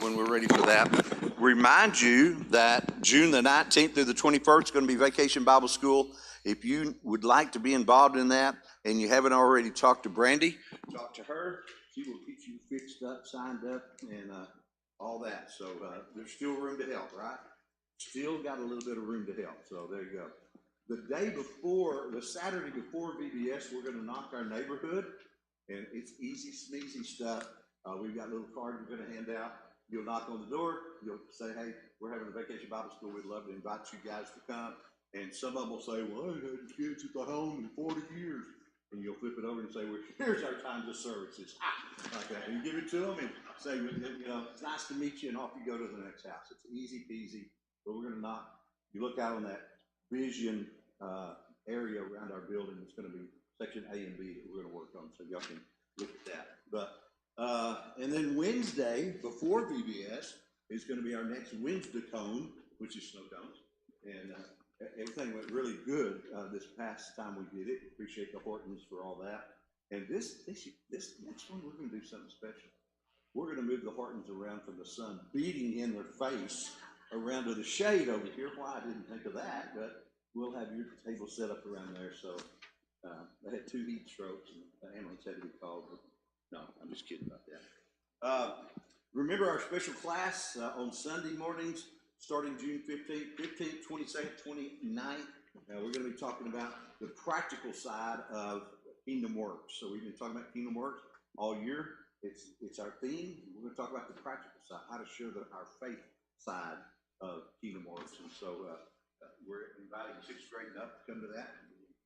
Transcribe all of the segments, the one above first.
when we're ready for that. Remind you that June the 19th through the 21st is going to be Vacation Bible School. If you would like to be involved in that and you haven't already talked to Brandy, talk to her. She will get you fixed up, signed up, and all that. So there's still room to help, right? Still got a little bit of room to help. So there you go. The day before, the Saturday before VBS, we're going to knock our neighborhood, and it's easy, sneezy stuff. We've got little cards we're going to hand out. You'll knock on the door. You'll say, hey, we're having a Vacation Bible School. We'd love to invite you guys to come. And some of them will say, well, I haven't had kids at the home in 40 years. And you'll flip it over and say, well, here's our times of services. Like that. And you give it to them and say, you know, it's nice to meet you, and off you go to the next house. It's easy peasy. But we're going to knock. You look out on that vision area around our building. It's going to be section A and B that we're going to work on. So y'all can look at that. But and then Wednesday, before VBS, is going to be our next Wednesday cone, which is snow cones. And everything went really good this past time we did it. Appreciate the Hortons for all that. And this next one, we're going to do something special. We're going to move the Hortons around from the sun beating in their face around to the shade over here. Why I didn't think of that, but we'll have your table set up around there. So they had 2 heat strokes, and the ambulance had to be called. But no, I'm just kidding about that. Remember our special class on Sunday mornings, starting June 15th, 22nd, 29th. We're going to be talking about the practical side of Kingdom Works. So we've been talking about Kingdom Works all year. It's our theme. We're going to talk about the practical side, how to share our faith side of Kingdom Works. And so we're inviting 6th grade and up to come to that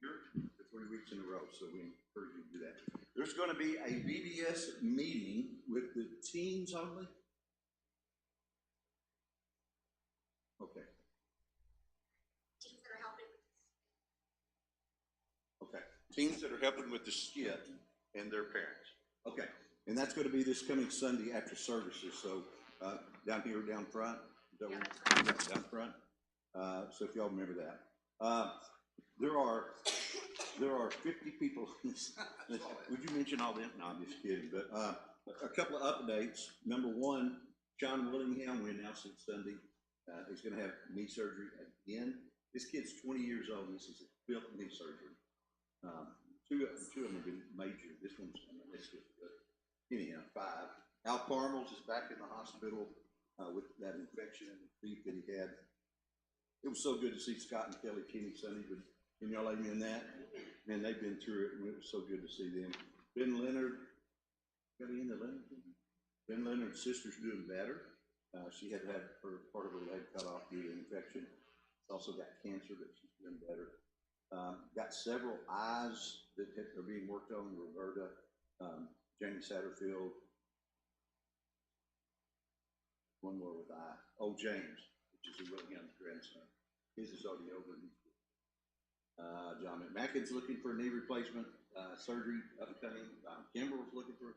here for 3 weeks in a row. So we encourage you to do that. There's going to be a VBS meeting with the teens only. Okay. Okay. Teens that are helping with the skit and their parents. Okay. And that's going to be this coming Sunday after services. So down here, down front. Down front. So if y'all remember that. There are 50 people. Would you mention all them? No, I'm just kidding. But a couple of updates. Number one, John Willingham, we announced it Sunday. He's going to have knee surgery again. This kid's 20 years old. And this is his 5th knee surgery. Two of them have been major. This one's missed it. But anyhow, 5. Al Parmels is back in the hospital with that infection in the feet that he had. It was so good to see Scott and Kelly Kinney Sunday, but can y'all amen in that? Man, they've been through it, and it was so good to see them. Ben Leonard, got any in the Leonard? Ben Leonard's sister's doing better. She had part of her leg cut off due to infection. She's also got cancer, but she's doing better. Got several eyes that are being worked on. Roberta, Jamie Satterfield, one more with eye. Oh, James, which is a William's grandson. His is already over. John McMackin's looking for a knee replacement, surgery upcoming. Kimber's looking for.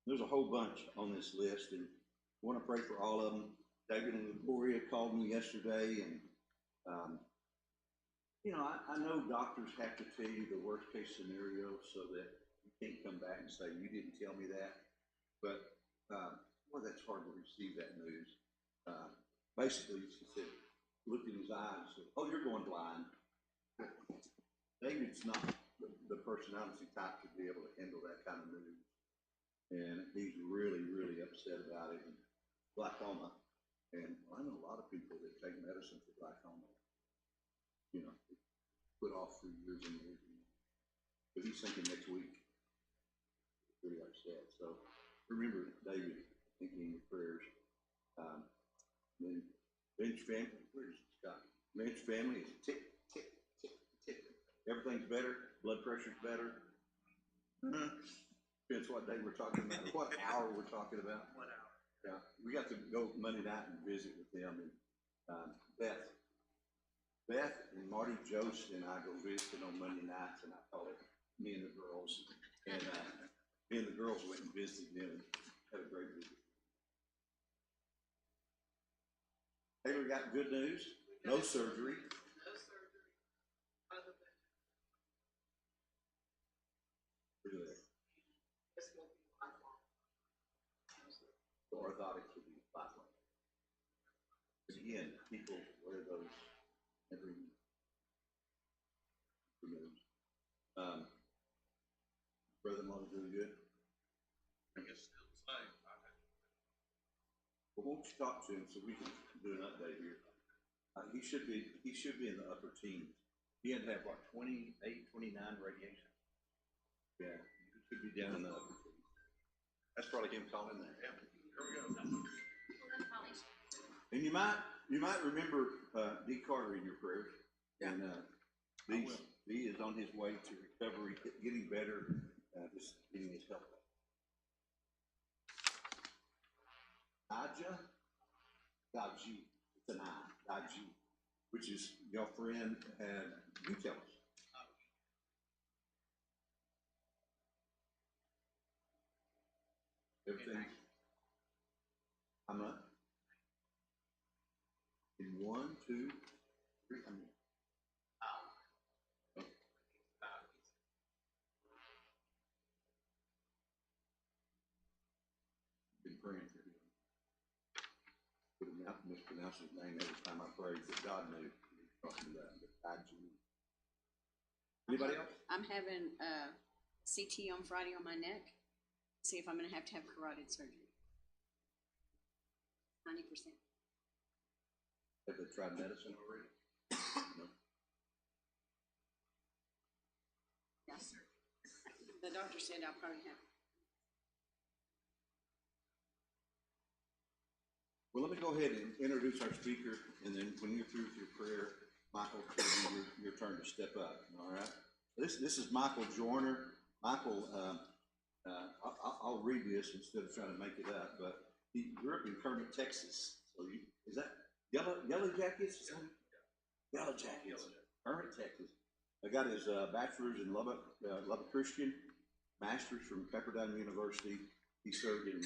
There's a whole bunch on this list, and I want to pray for all of them. David and Gloria called me yesterday, and you know, I know doctors have to tell you the worst case scenario so that you can't come back and say you didn't tell me that. But boy, that's hard to receive that news. Basically, she said, looked in his eyes and said, "Oh, you're going blind." David's not the personality type to be able to handle that kind of news, and he's really, really upset about it. And glaucoma, and I know a lot of people that take medicine for glaucoma. You know, put off for years and years. But he's thinking next week. Pretty upset. So remember, David, thinking your prayers. Then Bench family, where's Scott? Bench family is tick, tick, tick, tick. Everything's better. Blood pressure's better. Depends what day we're talking about, what hour we're talking about. 1 hour. Yeah, we got to go Monday night and visit with them. And Beth and Marty Jost and I go visiting on Monday nights, and I call it me and the girls. And me and the girls went and visited them and had a great visit. Taylor got good news. No surgery. No surgery. Other than Look at that. this will be lifelong. orthotics would be 5 months. But again, people wear those every removed. Brother-in-law is doing good. I guess still the same. But won't you talk to him so we can do an update here? He should be in the upper teens. He had to have what, 28, 29 radiation? Yeah, he should be down in the upper teens. That's probably him calling there. Yeah, there we go. And you might remember D. Carter in your prayers. And D is on his way to recovery, getting better, just getting his health back. Daji, it's an I, Daji, which is your friend, and you tell us. Everything. How much? In 1, 2, 3, I mean. Been praying for him. Would have mispronounced his name every time I prayed, but God knew. Talking about Daji. Anybody else? I'm having CT on Friday on my neck. See if I'm going to have carotid surgery. 90%. Have they tried medicine already? No. Yes, sir. The doctor said I'll probably have. Well, let me go ahead and introduce our speaker, and then when you're through with your prayer, Michael, it'll be your turn to step up. All right. This is Michael Joyner. Michael, I'll read this instead of trying to make it up, but he grew up in Kermit, Texas. So is that Yellow Jackets? Yellow Jackets. Kermit, Texas. I got his bachelor's in Lubbock Christian, master's from Pepperdine University. He served in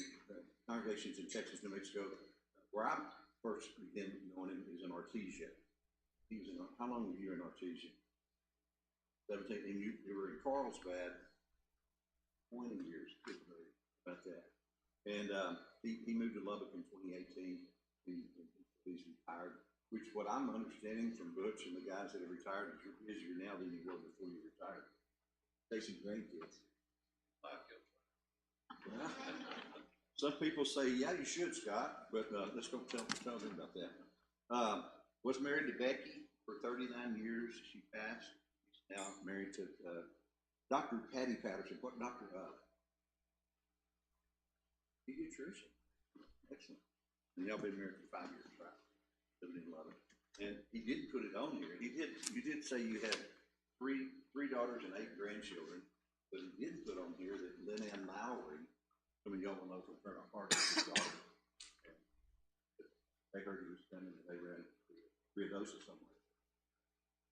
congregations in Texas, New Mexico. Where I first began knowing him is in Artesia. He was in, how long were you in Artesia? 17, and you were in Carlsbad 20 years, about that. And he moved to Lubbock in 2018, and he's retired, which what I'm understanding from Butch and the guys that have retired is you're busier now than you were before you retired. Chasing grandkids. Some people say, yeah, you should, Scott, but let's don't tell them about that. Was married to Becky for 39 years. She passed. She's now married to Dr. Patty Patterson. What Dr. Pediatrician. Excellent. And y'all been married for 5 years, right? Living in Lubbock. And he didn't put it on here. You did say you had three daughters and 8 grandchildren, but he didn't put on here that Lynn Ann Lowry, some of y'all will know from Colonel Carter, his daughter. They heard he was coming and they ran Riodosa somewhere.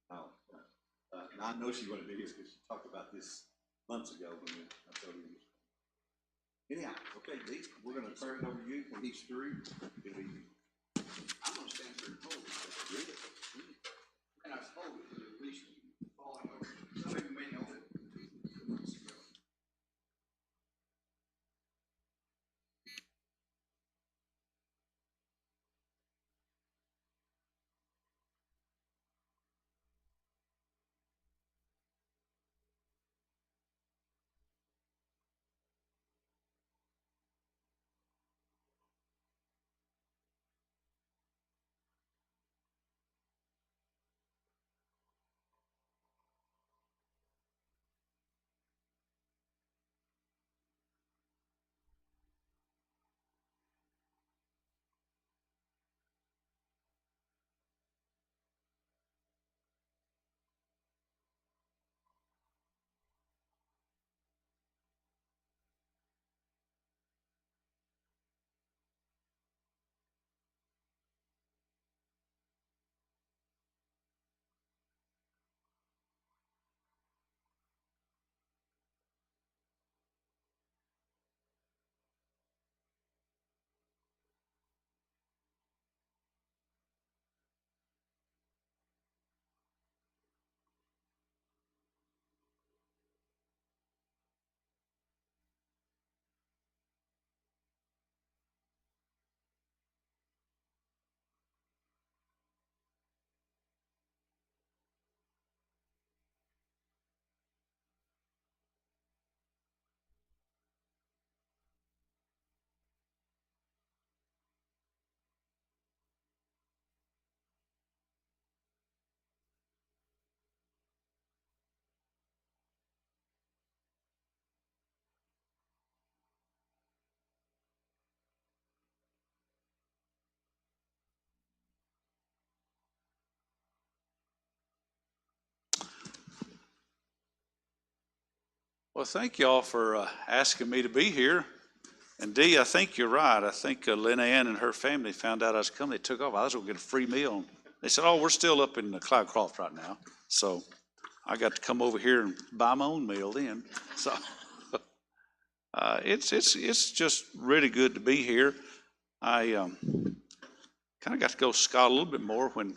Now I know she wanted to be here because she talked about this months ago when I told you. Anyhow, okay, Dee, we're going to turn it over to you when he's through. I'm gonna stand there and hold it. And I was holding it, at least falling over. Some of you may know it. 2 months ago. Well, thank y'all for asking me to be here. And Dee, I think you're right. I think Lynn Ann and her family found out I was coming. They took off. I was going to get a free meal. They said, oh, we're still up in Cloudcroft right now. So I got to come over here and buy my own meal then. So it's just really good to be here. I kind of got to go scout a little bit more when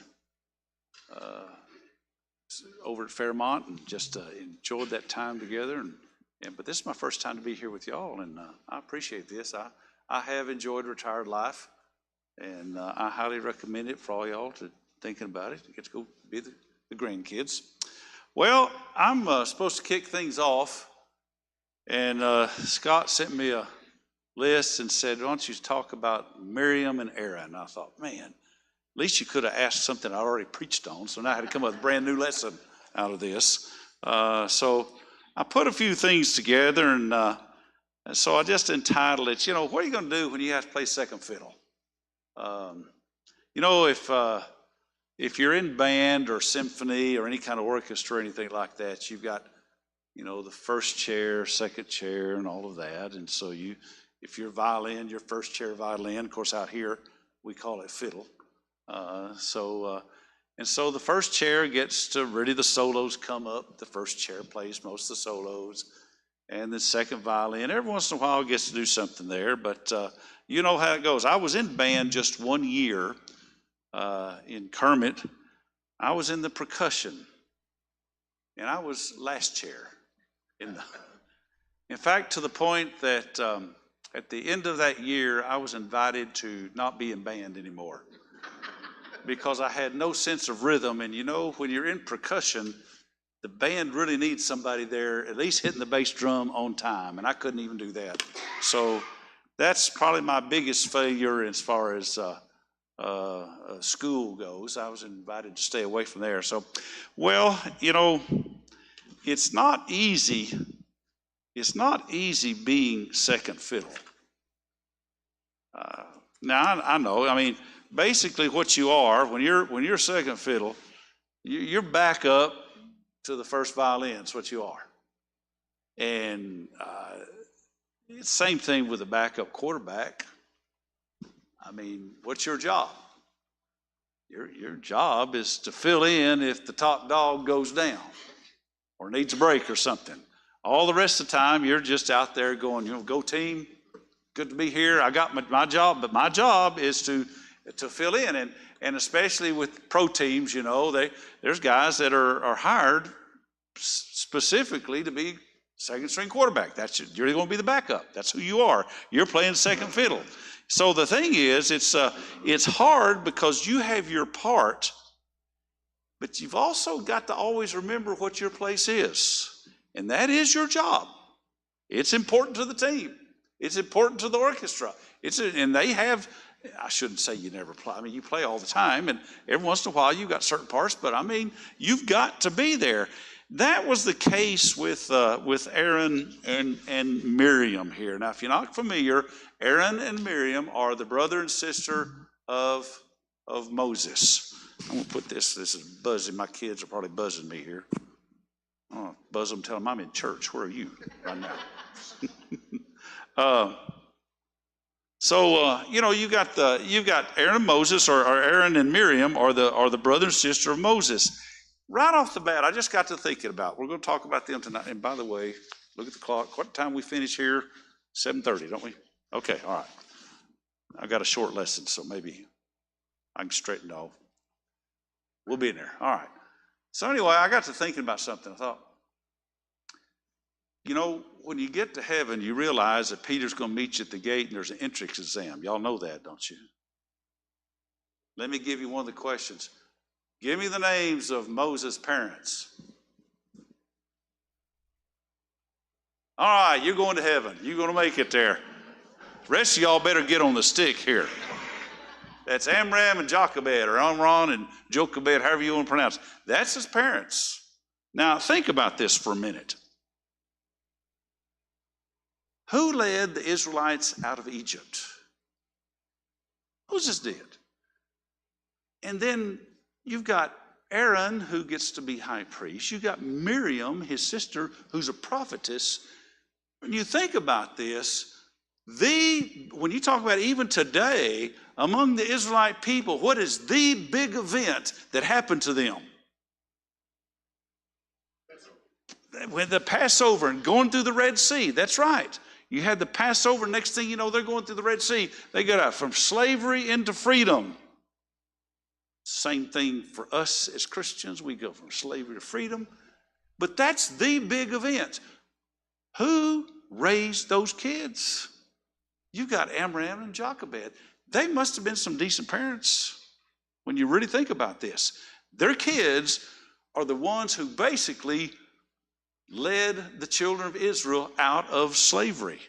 over at Fairmont, and just enjoyed that time together. But this is my first time to be here with y'all, and I appreciate this. I have enjoyed retired life, and I highly recommend it for all y'all to thinking about it. You get to go be the grandkids. Well, I'm supposed to kick things off, and Scott sent me a list and said, why don't you talk about Miriam and Aaron? And I thought, man, at least you could have asked something I already preached on, so now I had to come up with a brand new lesson out of this. So I put a few things together, and so I just entitled it, what are you going to do when you have to play second fiddle? If you're in band or symphony or any kind of orchestra or anything like that, you've got, the first chair, second chair, and all of that. And so if you're violin, your first chair violin, of course out here we call it fiddle. So the first chair gets to really the solos come up. The first chair plays most of the solos, and the second violin every once in a while gets to do something there. But you know how it goes. I was in band just 1 year in Kermit. I was in the percussion, and I was last chair in fact, to the point that at the end of that year, I was invited to not be in band anymore because I had no sense of rhythm. And when you're in percussion, the band really needs somebody there at least hitting the bass drum on time, and I couldn't even do that. So that's probably my biggest failure as far as school goes. I was invited to stay away from there. So, it's not easy. It's not easy being second fiddle. Now I know. I mean, basically, what you are when you're second fiddle, you're back up to the first violin. That's what you are. And it's the same thing with a backup quarterback. I mean, what's your job? Your job is to fill in if the top dog goes down or needs a break or something. All the rest of the time, you're just out there going, go team, good to be here. I got my job, but my job is to fill in. And especially with pro teams, there's guys that are hired specifically to be second string quarterback. You're going to be the backup. That's who you are. You're playing second fiddle. So the thing is, it's hard because you have your part, but you've also got to always remember what your place is. And that is your job. It's important to the team. It's important to the orchestra. And they have, I shouldn't say you never play. I mean, you play all the time, and every once in a while you've got certain parts, but I mean, you've got to be there. That was the case with Aaron and Miriam here. Now, if you're not familiar, Aaron and Miriam are the brother and sister of Moses. I'm going to put this is buzzing. My kids are probably buzzing me here. Oh, buzz them, tell them I'm in church. Where are you right now? You've got Aaron and Moses, or Aaron and Miriam are the brother and sister of Moses. Right off the bat, I just got to thinking about. We're going to talk about them tonight. And by the way, look at the clock. What time we finish here? 7:30, don't we? Okay, all right. I got a short lesson, so maybe I can straighten it off. We'll be in there. All right. So anyway, I got to thinking about something. I thought, when you get to heaven, you realize that Peter's going to meet you at the gate and there's an entrance exam. Y'all know that, don't you? Let me give you one of the questions. Give me the names of Moses' parents. All right, you're going to heaven. You're going to make it there. The rest of y'all better get on the stick here. That's Amram and Jochebed, or Amron and Jochebed, however you want to pronounce it. That's his parents. Now, think about this for a minute. Who led the Israelites out of Egypt? Moses did. And then you've got Aaron, who gets to be high priest. You got Miriam, his sister, who's a prophetess. When you think about this, when you talk about even today, among the Israelite people, what is the big event that happened to them? When the Passover and going through the Red Sea, that's right. You had the Passover, next thing you know, they're going through the Red Sea. They got out from slavery into freedom. Same thing for us as Christians. We go from slavery to freedom. But that's the big event. Who raised those kids? You got Amram and Jochebed. They must have been some decent parents when you really think about this. Their kids are the ones who basically led the children of Israel out of slavery.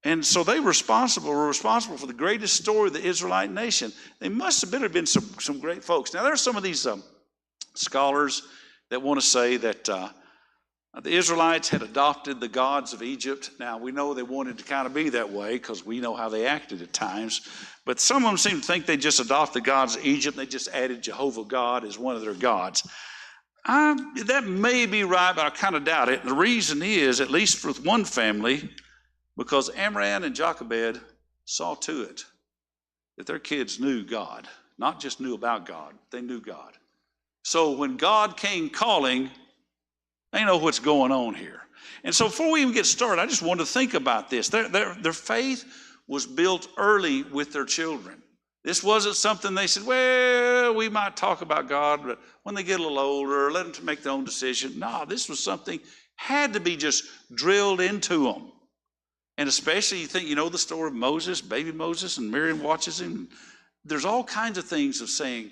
And so they were responsible for the greatest story of the Israelite nation. They must have been some great folks. Now, there are some of these scholars that want to say that the Israelites had adopted the gods of Egypt. Now, we know they wanted to kind of be that way because we know how they acted at times. But some of them seem to think they just adopted the gods of Egypt. They just added Jehovah God as one of their gods. That may be right, but I kind of doubt it. And the reason is, at least with one family, because Amram and Jochebed saw to it that their kids knew God, not just knew about God, they knew God. So when God came calling, they know what's going on here. And so before we even get started, I just want to think about this. Their faith was built early with their children. This wasn't something they said, well, we might talk about God, but when they get a little older, let them make their own decision. No, this was something had to be just drilled into them. And especially, you know the story of Moses, baby Moses, and Miriam watches him. There's all kinds of things of saying,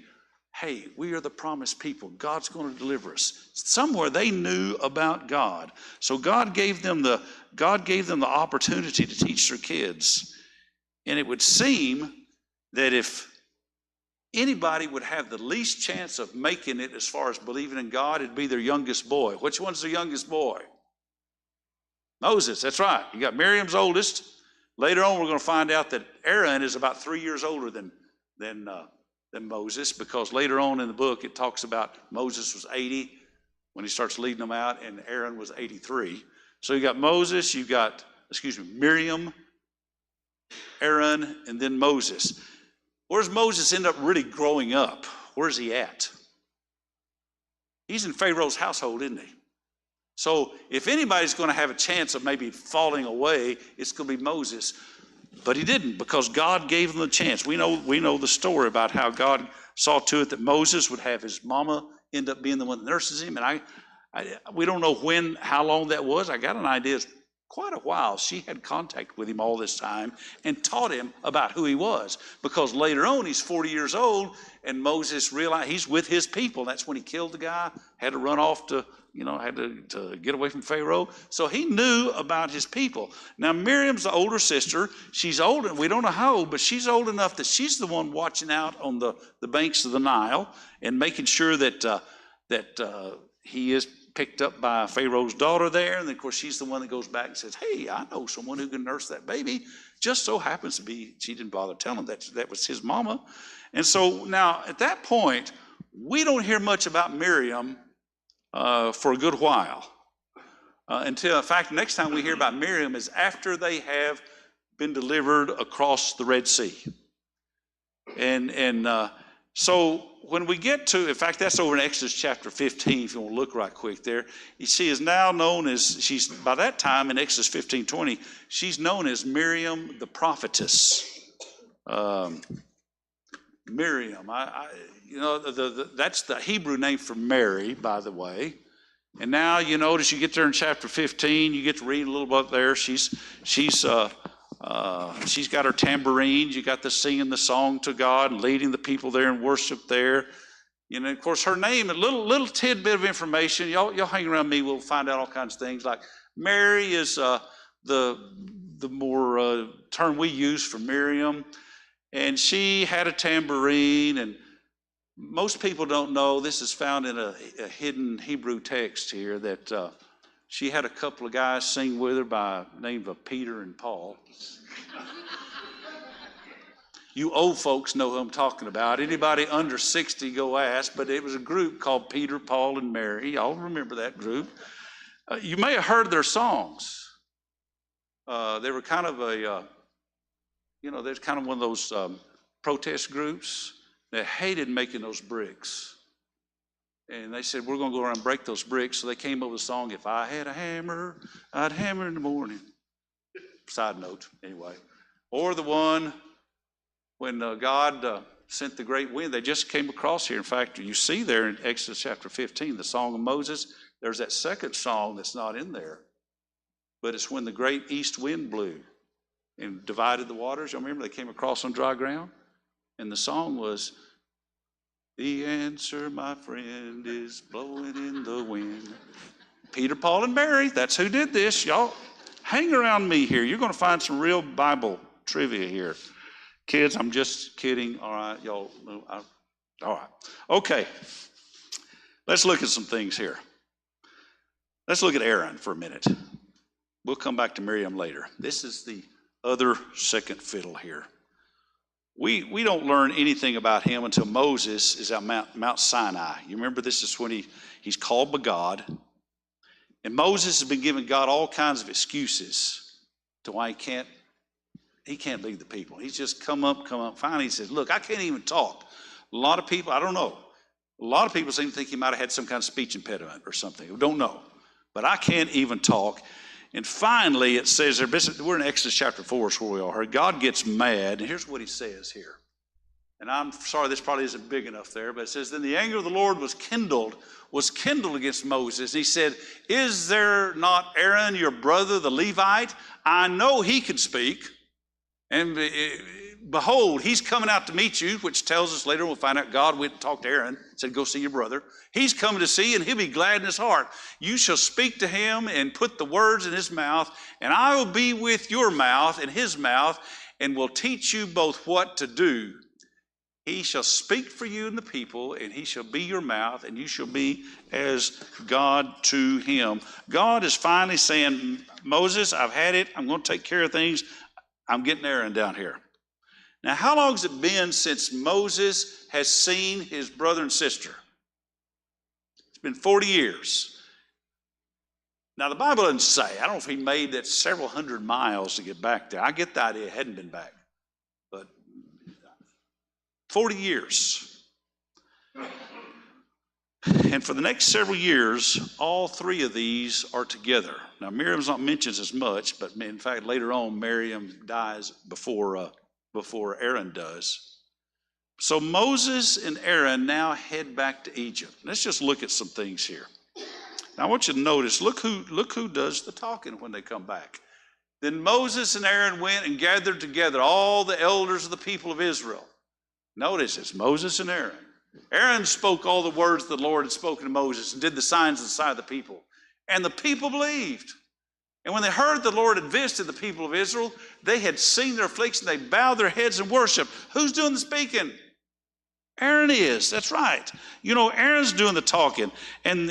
hey, we are the promised people. God's going to deliver us. Somewhere they knew about God. So God gave them the opportunity to teach their kids. And it would seem that if anybody would have the least chance of making it as far as believing in God, it'd be their youngest boy. Which one's their youngest boy? Moses, that's right. You got Miriam's oldest. Later on, we're going to find out that Aaron is about 3 years older than Moses, because later on in the book, it talks about Moses was 80 when he starts leading them out, and Aaron was 83. So you got Miriam, Aaron, and then Moses. Where's Moses end up really growing up? Where's he at? He's in Pharaoh's household, isn't he? So if anybody's going to have a chance of maybe falling away, it's going to be Moses. But he didn't, because God gave him the chance. We know the story about how God saw to it that Moses would have his mama end up being the one that nurses him. And we don't know how long that was. I got an idea. It's quite a while. She had contact with him all this time and taught him about who he was. Because later on, he's 40 years old, and Moses realized he's with his people. That's when he killed the guy, had to run off to get away from Pharaoh. So he knew about his people. Now, Miriam's the older sister. She's old, and we don't know how old, but she's old enough that she's the one watching out on the banks of the Nile and making sure that he is picked up by Pharaoh's daughter there. And then, of course, she's the one that goes back and says, hey, I know someone who can nurse that baby. Just so happens to be, she didn't bother telling him that was his mama. And so now, at that point, we don't hear much about Miriam for a good while. Until, in fact, the next time we hear about Miriam is after they have been delivered across the Red Sea. So when we get to, in fact, that's over in Exodus chapter 15, if you want to look right quick there. She is now known as, by that time in Exodus 15:20, she's known as Miriam the prophetess. Miriam, that's the Hebrew name for Mary, by the way. And now you notice you get there in chapter 15, you get to read a little bit there. She's got her tambourines. You got the singing the song to God and leading the people there in worship there. Of course, her name, a little tidbit of information. Y'all hang around me, we'll find out all kinds of things. Like Mary is the more term we use for Miriam. And she had a tambourine, and most people don't know, this is found in a hidden Hebrew text here, that she had a couple of guys sing with her by the name of Peter and Paul. You old folks know who I'm talking about. Anybody under 60, go ask. But it was a group called Peter, Paul, and Mary. Y'all remember that group. You may have heard their songs. They were kind of there's kind of one of those protest groups. They hated making those bricks. And they said, we're going to go around and break those bricks. So they came up with a song, If I Had a Hammer, I'd hammer in the morning. Side note, anyway. Or the one when God sent the great wind. They just came across here. In fact, you see there in Exodus chapter 15, the Song of Moses. There's that second song that's not in there. But it's when the great east wind blew and divided the waters. Y'all remember they came across on dry ground? And the song was, the answer, my friend, is blowing in the wind. Peter, Paul, and Mary, that's who did this. Y'all hang around me here. You're going to find some real Bible trivia here. Kids, I'm just kidding. All right, y'all. All right. Okay. Let's look at some things here. Let's look at Aaron for a minute. We'll come back to Miriam later. This is the other second fiddle here. We don't learn anything about him until Moses is at Mount Sinai. You remember this is when he's called by God. And Moses has been giving God all kinds of excuses to why he can't lead the people. He's just come up. Finally he says, look, I can't even talk. A lot of people, I don't know. A lot of people seem to think he might have had some kind of speech impediment or something. We don't know. But I can't even talk. And finally, it says there, we're in Exodus chapter 4 is where we are. God gets mad, and here's what he says here. And I'm sorry, this probably isn't big enough there, but it says, then the anger of the Lord was kindled against Moses. And he said, is there not Aaron, your brother, the Levite? I know he can speak. And behold, he's coming out to meet you, which tells us later we'll find out God went and talked to Aaron, said, go see your brother. He's coming to see, and he'll be glad in his heart. You shall speak to him and put the words in his mouth, and I will be with your mouth and his mouth, and will teach you both what to do. He shall speak for you and the people, and he shall be your mouth, and you shall be as God to him. God is finally saying, Moses, I've had it. I'm going to take care of things. I'm getting Aaron down here. Now, how long has it been since Moses has seen his brother and sister? It's been 40 years. Now, the Bible doesn't say. I don't know if he made that several hundred miles to get back there. I get the idea he hadn't been back. But 40 years. And for the next several years, all three of these are together. Now, Miriam's not mentioned as much, but in fact, later on, Miriam dies before Aaron does. So Moses and Aaron now head back to Egypt. Let's just look at some things here. Now, I want you to notice, look who does the talking when they come back. Then Moses and Aaron went and gathered together all the elders of the people of Israel. Notice it's Moses and Aaron. Aaron spoke all the words the Lord had spoken to Moses and did the signs in the sight of the people. And the people believed. And when they heard the Lord had visited the people of Israel, they had seen their affliction, they bowed their heads and worshiped. Who's doing the speaking? Aaron is. That's right. You know, Aaron's doing the talking. And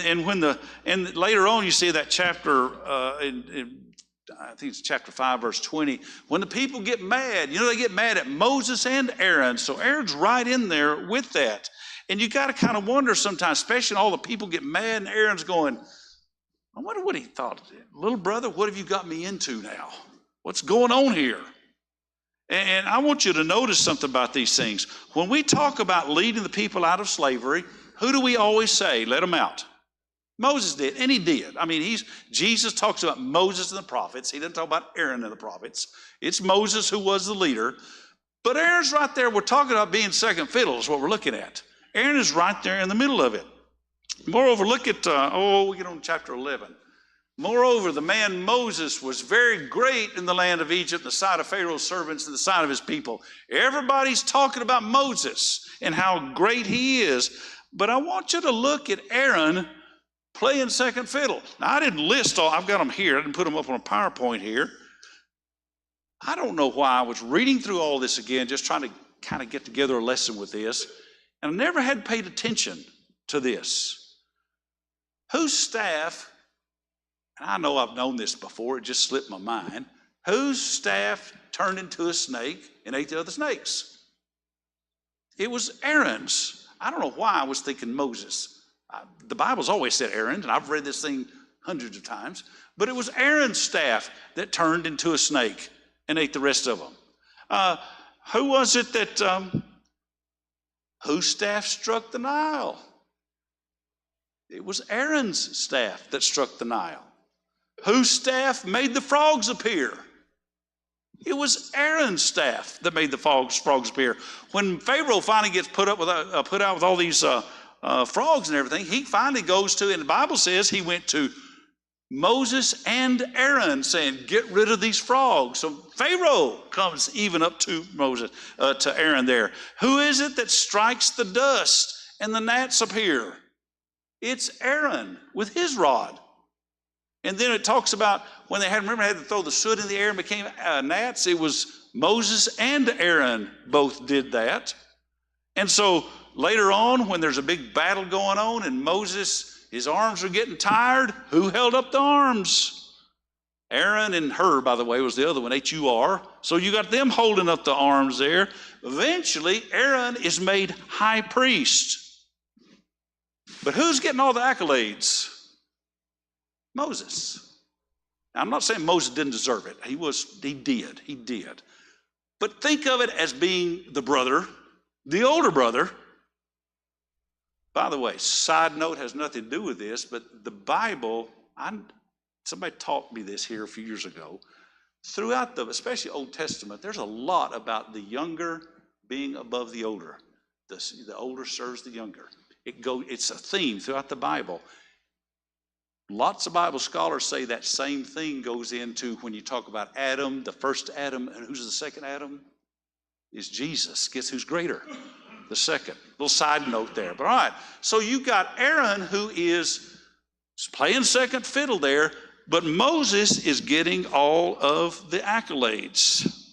later on you see that chapter I think it's chapter 5, verse 20. When the people get mad, you know, they get mad at Moses and Aaron. So Aaron's right in there with that. And you got to kind of wonder sometimes, especially when all the people get mad and Aaron's going, I wonder what he thought. Little brother, what have you got me into now? What's going on here? And I want you to notice something about these things. When we talk about leading the people out of slavery, who do we always say, let them out? Moses did, and he did. I mean, Jesus talks about Moses and the prophets. He doesn't talk about Aaron and the prophets. It's Moses who was the leader. But Aaron's right there. We're talking about being second fiddle is what we're looking at. Aaron is right there in the middle of it. Moreover, look at, we get on chapter 11. Moreover, the man Moses was very great in the land of Egypt, in the sight of Pharaoh's servants, and the sight of his people. Everybody's talking about Moses and how great he is. But I want you to look at Aaron playing second fiddle. Now, I didn't list all, I've got them here. I didn't put them up on a PowerPoint here. I don't know why I was reading through all this again, just trying to kind of get together a lesson with this. And I never had paid attention to this. Whose staff, and I know I've known this before, it just slipped my mind. Whose staff turned into a snake and ate the other snakes? It was Aaron's. I don't know why I was thinking Moses. The Bible's always said Aaron, and I've read this thing hundreds of times, but it was Aaron's staff that turned into a snake and ate the rest of them. Who was it that, whose staff struck the Nile? It was Aaron's staff that struck the Nile. Whose staff made the frogs appear? It was Aaron's staff that made the frogs appear. When Pharaoh finally gets put out with all these frogs and everything, he finally goes to, and the Bible says he went to Moses and Aaron saying, get rid of these frogs. So Pharaoh comes even up to Moses, to Aaron there. Who is it that strikes the dust and the gnats appear? It's Aaron with his rod. And then it talks about when they had to throw the soot in the air and became gnats. It was Moses and Aaron both did that. And so later on, when there's a big battle going on and Moses, his arms are getting tired, who held up the arms? Aaron, and Hur, by the way, was the other one, H-U-R. So you got them holding up the arms there. Eventually, Aaron is made high priest. But who's getting all the accolades? Moses. Now, I'm not saying Moses didn't deserve it. He did. But think of it as being the brother, the older brother. By the way, side note, has nothing to do with this, but the Bible, somebody taught me this here a few years ago. Throughout especially Old Testament, there's a lot about the younger being above the older. The older serves the younger. It's a theme throughout the Bible. Lots of Bible scholars say that same thing goes into when you talk about Adam, the first Adam, and who's the second Adam? Is Jesus. Guess who's greater? The second. Little side note there. But all right, so you got Aaron who is playing second fiddle there, but Moses is getting all of the accolades.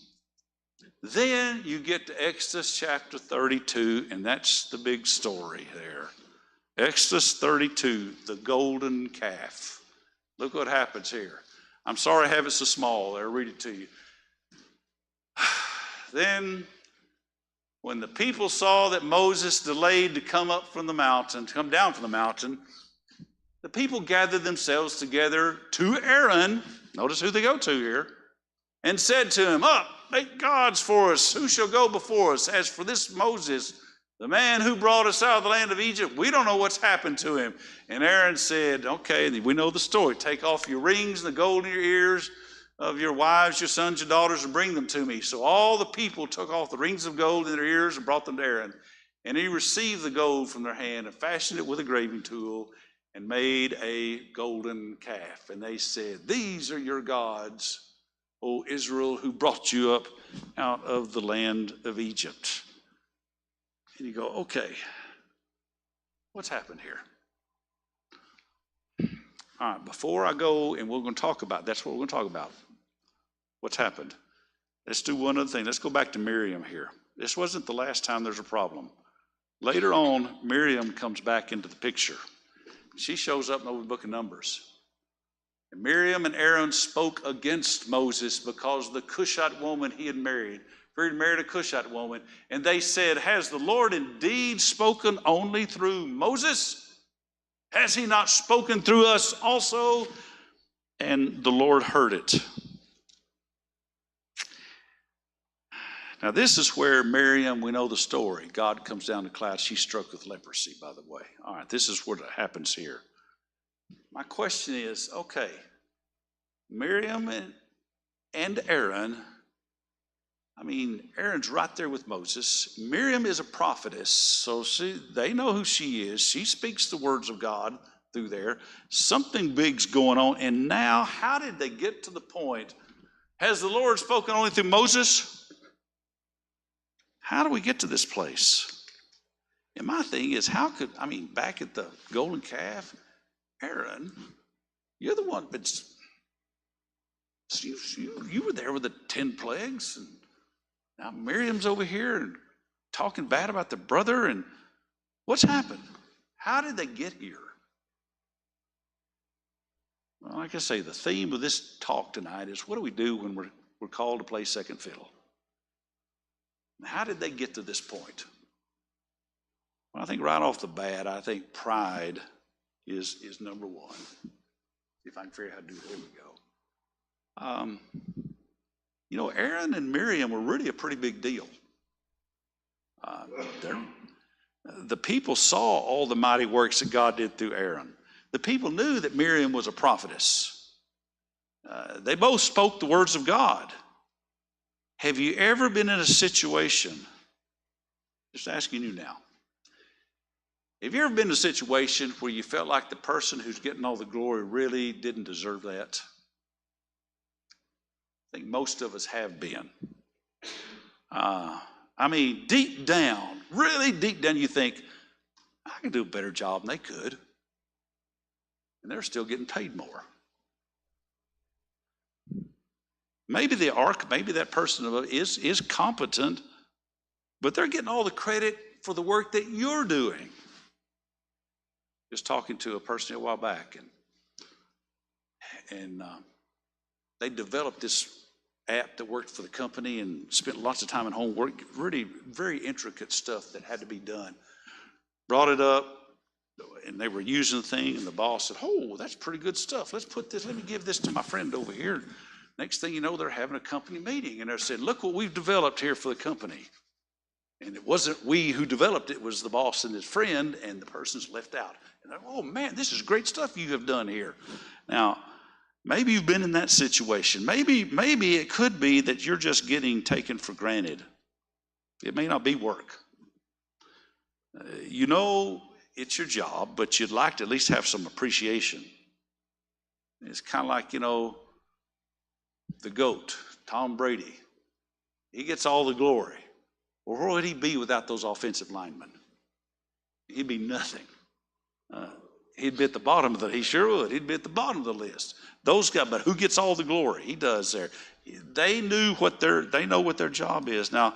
Then you get to Exodus chapter 32, and that's the big story there. Exodus 32, the golden calf. Look what happens here. I'm sorry I have it so small. I'll read it to you. Then, when the people saw that Moses delayed to come down from the mountain, the people gathered themselves together to Aaron. Notice who they go to here. And said to him, up, make gods for us. Who shall go before us? As for this Moses, the man who brought us out of the land of Egypt, we don't know what's happened to him. And Aaron said, okay, we know the story. Take off your rings and the gold in your ears of your wives, your sons, your daughters, and bring them to me. So all the people took off the rings of gold in their ears and brought them to Aaron. And he received the gold from their hand and fashioned it with a graving tool and made a golden calf. And they said, these are your gods, O Israel, who brought you up out of the land of Egypt. And you go, okay, what's happened here? All right, before I go, and we're going to talk about, that's what we're going to talk about. What's happened? Let's do one other thing. Let's go back to Miriam here. This wasn't the last time there's a problem. Later on, Miriam comes back into the picture. She shows up in the book of Numbers. And Miriam and Aaron spoke against Moses because the Cushite woman he had married. He had married a Cushite woman. And they said, has the Lord indeed spoken only through Moses? Has he not spoken through us also? And the Lord heard it. Now this is where Miriam, we know the story. God comes down the cloud. She's struck with leprosy, by the way. All right, this is what happens here. My question is, okay, Miriam and Aaron, Aaron's right there with Moses. Miriam is a prophetess, so they know who she is. She speaks the words of God through there. Something big's going on, and now how did they get to the point? Has the Lord spoken only through Moses? How do we get to this place? And my thing is, back at the golden calf, Aaron, you're the one, but you were there with the 10 plagues, and now Miriam's over here and talking bad about the brother, and what's happened? How did they get here? Well, like I say, the theme of this talk tonight is what do we do when we're called to play second fiddle? How did they get to this point? Well, I think right off the bat, I think pride is number one. See if I can figure out how to do it. There we go. Aaron and Miriam were really a pretty big deal. The people saw all the mighty works that God did through Aaron. The people knew that Miriam was a prophetess. They both spoke the words of God. Have you ever been in a situation, just asking you now, have you ever been in a situation where you felt like the person who's getting all the glory really didn't deserve that? I think most of us have been. Deep down, really deep down, you think, I can do a better job than they could. And they're still getting paid more. Maybe that person is competent, but they're getting all the credit for the work that you're doing. Just talking to a person a while back, and they developed this app that worked for the company and spent lots of time at home work, really very intricate stuff that had to be done. Brought it up, and they were using the thing, and the boss said, "Oh, that's pretty good stuff. Let me give this to my friend over here." Next thing you know, they're having a company meeting, and they're saying, "Look what we've developed here for the company." And it wasn't we who developed it, it was the boss and his friend, and the person's left out. And they're, "Oh man, this is great stuff you have done here." Now, maybe you've been in that situation. Maybe it could be that you're just getting taken for granted. It may not be work. It's your job, but you'd like to at least have some appreciation. It's kind of like, the GOAT, Tom Brady. He gets all the glory. Well, where would he be without those offensive linemen? He'd be nothing. He'd be at the bottom he sure would. He'd be at the bottom of the list. Those guys, but who gets all the glory? He does there. They know what their job is. Now,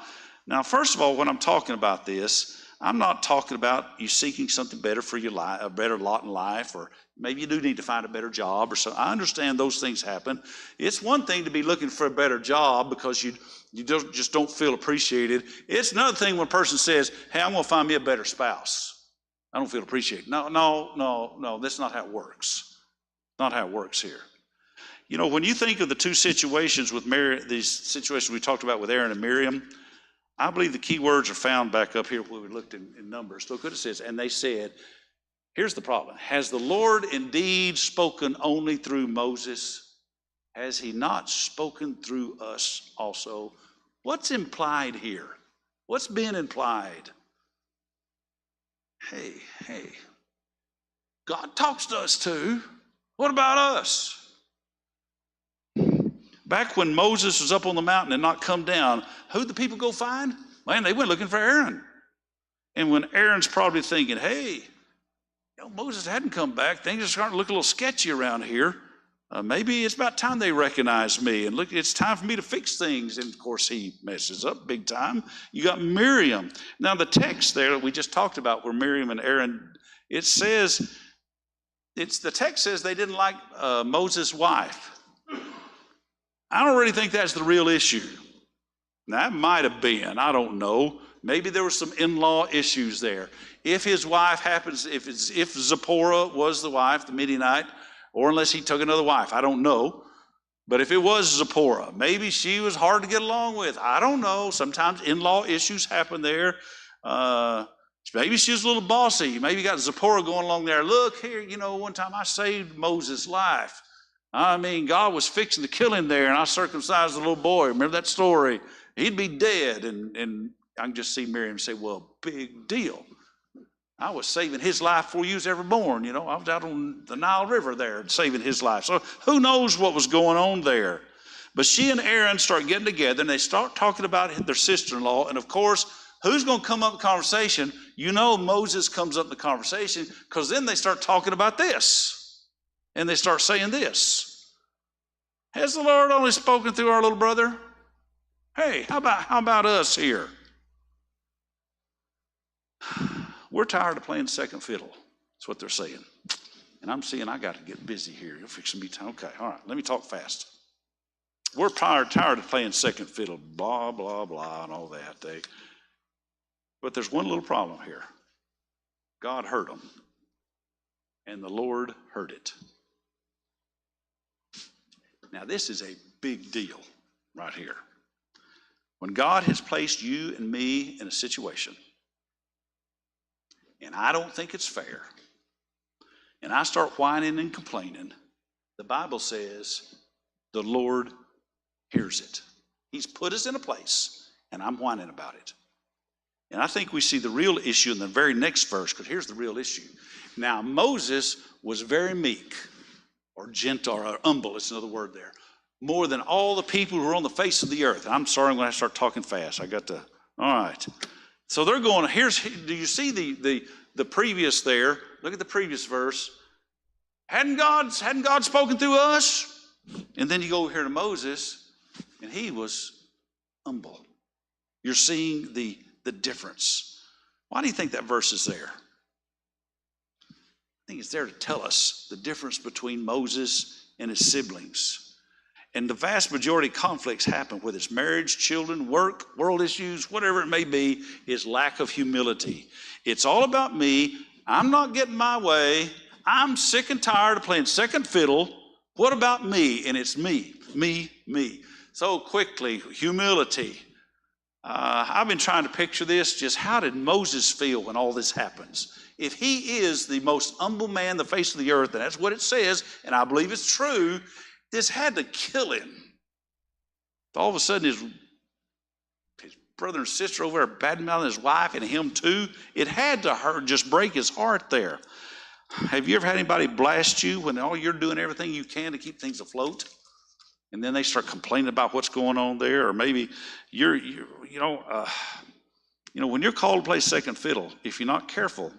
first of all, when I'm talking about this, I'm not talking about you seeking something better for your life, a better lot in life, or maybe you do need to find a better job or something. I understand those things happen. It's one thing to be looking for a better job because you just don't feel appreciated. It's another thing when a person says, "Hey, I'm going to find me a better spouse. I don't feel appreciated." No, that's not how it works. Not how it works here. When you think of the two situations with these situations we talked about with Aaron and Miriam, I believe the key words are found back up here where we looked in Numbers. Look what it says. And they said, here's the problem. Has the Lord indeed spoken only through Moses? Has he not spoken through us also? What's implied here? What's being implied? Hey, God talks to us too. What about us? Back when Moses was up on the mountain and not come down, who'd the people go find? Man, they went looking for Aaron. And when Aaron's probably thinking, hey, Moses hadn't come back, things are starting to look a little sketchy around here. Maybe it's about time they recognize me. And look, it's time for me to fix things. And of course, he messes up big time. You got Miriam. Now, the text there that we just talked about where Miriam and Aaron, the text says they didn't like Moses' wife. I don't really think that's the real issue. Now, that might have been, I don't know. Maybe there were some in-law issues there. If his wife happens, if Zipporah was the wife, the Midianite, or unless he took another wife, I don't know. But if it was Zipporah, maybe she was hard to get along with. I don't know. Sometimes in-law issues happen there. Maybe she was a little bossy. Maybe you got Zipporah going along there. Look here, one time I saved Moses' life. God was fixing to kill him there, and I circumcised the little boy. Remember that story? He'd be dead. And I can just see Miriam say, well, big deal. I was saving his life before you was ever born. I was out on the Nile River there saving his life. So who knows what was going on there? But she and Aaron start getting together, and they start talking about their sister-in-law. And, of course, who's going to come up in the conversation? Moses comes up in the conversation because then they start talking about this. And they start saying this. Has the Lord only spoken through our little brother? Hey, how about us here? We're tired of playing second fiddle. That's what they're saying. And I'm seeing I got to get busy here. You're fixing me time. Okay, all right, let me talk fast. We're tired of playing second fiddle, blah, blah, blah, and all that. But there's one little problem here. God heard them, and the Lord heard it. Now, this is a big deal right here. When God has placed you and me in a situation, and I don't think it's fair, and I start whining and complaining, the Bible says the Lord hears it. He's put us in a place, and I'm whining about it. And I think we see the real issue in the very next verse, because here's the real issue. Now, Moses was very meek, or gentle, or humble, it's another word there, more than all the people who were on the face of the earth. I'm sorry when I start talking fast. I got to, all right. So they're going, do you see the previous there? Look at the previous verse. Hadn't God spoken through us? And then you go over here to Moses, and he was humble. You're seeing the difference. Why do you think that verse is there? I think it's there to tell us the difference between Moses and his siblings. And the vast majority of conflicts happen, whether it's marriage, children, work, world issues, whatever it may be, is lack of humility. It's all about me. I'm not getting my way. I'm sick and tired of playing second fiddle. What about me? And it's me, me, me. So quickly, humility. I've been trying to picture this. Just how did Moses feel when all this happens? If he is the most humble man on the face of the earth, and that's what it says, and I believe it's true, this had to kill him. All of a sudden, his brother and sister over there badmouthing his wife and him too. It had to hurt, just break his heart there. Have you ever had anybody blast you when all you're doing everything you can to keep things afloat? And then they start complaining about what's going on there, or maybe when you're called to play second fiddle, if you're not careful,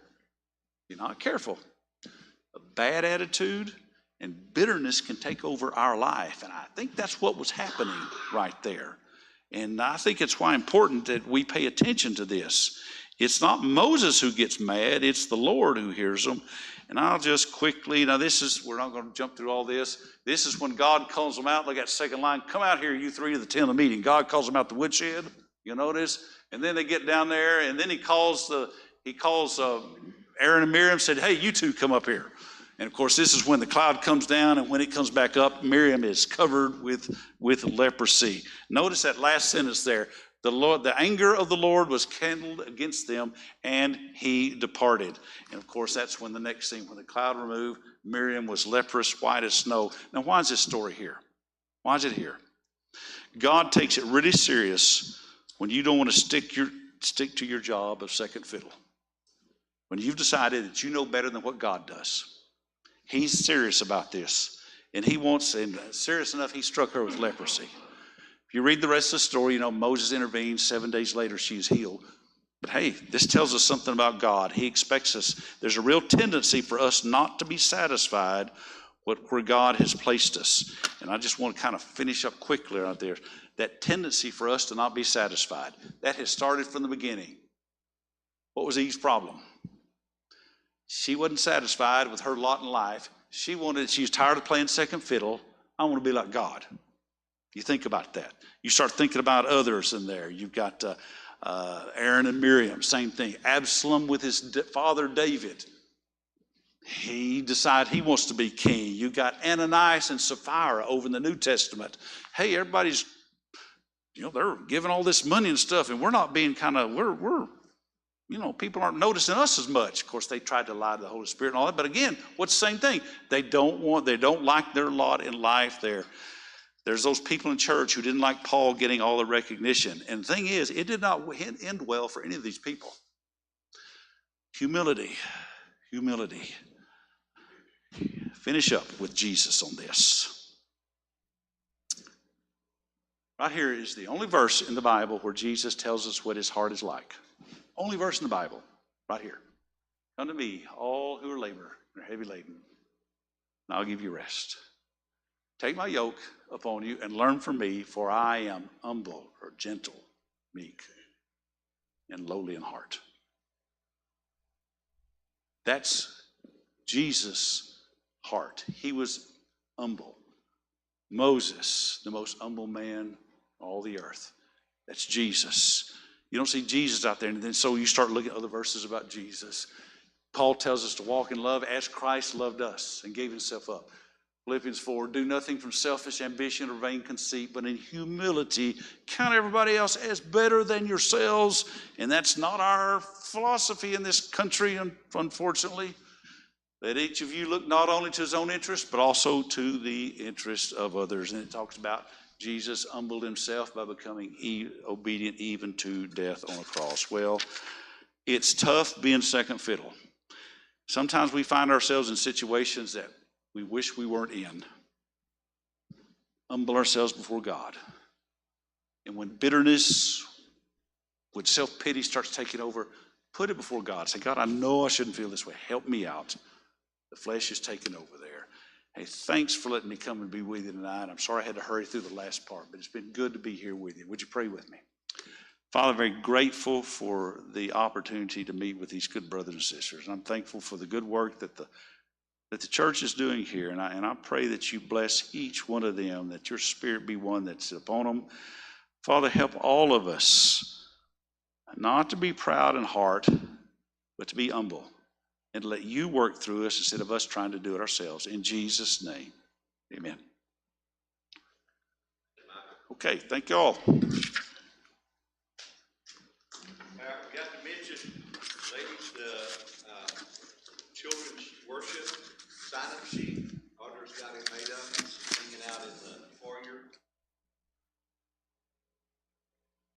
a bad attitude and bitterness can take over our life. And I think that's what was happening right there. And I think it's why important that we pay attention to this. It's not Moses who gets mad, it's the Lord who hears them. And I'll just quickly, we're not going to jump through all this. This is when God calls them out. Look at that second line. Come out here, you three, to the tent of the meeting. God calls them out the woodshed. You notice? And then they get down there, and then he calls Aaron and Miriam, said, hey, you two come up here. And of course, this is when the cloud comes down, and when it comes back up, Miriam is covered with leprosy. Notice that last sentence there. The anger of the Lord was kindled against them, and he departed. And of course, that's when the next scene, when the cloud removed, Miriam was leprous, white as snow. Now, why is this story here? Why is it here? God takes it really serious when you don't want to stick to your job of second fiddle. When you've decided that you know better than what God does. He's serious about this. And serious enough, he struck her with leprosy. If you read the rest of the story, Moses intervened. 7 days later, she's healed. But hey, this tells us something about God. He expects us. There's a real tendency for us not to be satisfied where God has placed us. And I just want to kind of finish up quickly out there. That tendency for us to not be satisfied. That has started from the beginning. What was Eve's problem? She wasn't satisfied with her lot in life. She was tired of playing second fiddle. I want to be like God. You think about that. You start thinking about others in there. You've got Aaron and Miriam, same thing. Absalom with his father David. He decided he wants to be king. You got Ananias and Sapphira over in the New Testament. Hey, everybody's, they're giving all this money and stuff, and we're not being people aren't noticing us as much. Of course, they tried to lie to the Holy Spirit and all that. But again, what's the same thing? They don't like their lot in life there. There's those people in church who didn't like Paul getting all the recognition. And the thing is, it did not end well for any of these people. Humility. Finish up with Jesus on this. Right here is the only verse in the Bible where Jesus tells us what his heart is like. Only verse in the Bible, right here. Come to me, all who are labor and are heavy laden, and I'll give you rest. Take my yoke upon you and learn from me, for I am humble or gentle, meek, and lowly in heart. That's Jesus' heart. He was humble. Moses, the most humble man on all the earth. That's Jesus. You don't see Jesus out there, and then so you start looking at other verses about Jesus. Paul tells us to walk in love as Christ loved us and gave himself up. Philippians 4, do nothing from selfish ambition or vain conceit, but in humility count everybody else as better than yourselves. And that's not our philosophy in this country, unfortunately. Let each of you look not only to his own interest, but also to the interest of others. And it talks about Jesus humbled himself by becoming obedient even to death on a cross. Well, it's tough being second fiddle. Sometimes we find ourselves in situations that we wish we weren't in. Humble ourselves before God. And when bitterness, when self-pity starts taking over, put it before God. Say, God, I know I shouldn't feel this way. Help me out. The flesh is taking over there. Hey, thanks for letting me come and be with you tonight. I'm sorry I had to hurry through the last part, but it's been good to be here with you. Would you pray with me? Father, very grateful for the opportunity to meet with these good brothers and sisters. And I'm thankful for the good work that the church is doing here. And I pray that you bless each one of them, that your spirit be one that's upon them. Father, help all of us not to be proud in heart, but to be humble and to let you work through us instead of us trying to do it ourselves. In Jesus' name, amen. Okay, thank you all. We got to mention, ladies, the children's worship sign-up sheet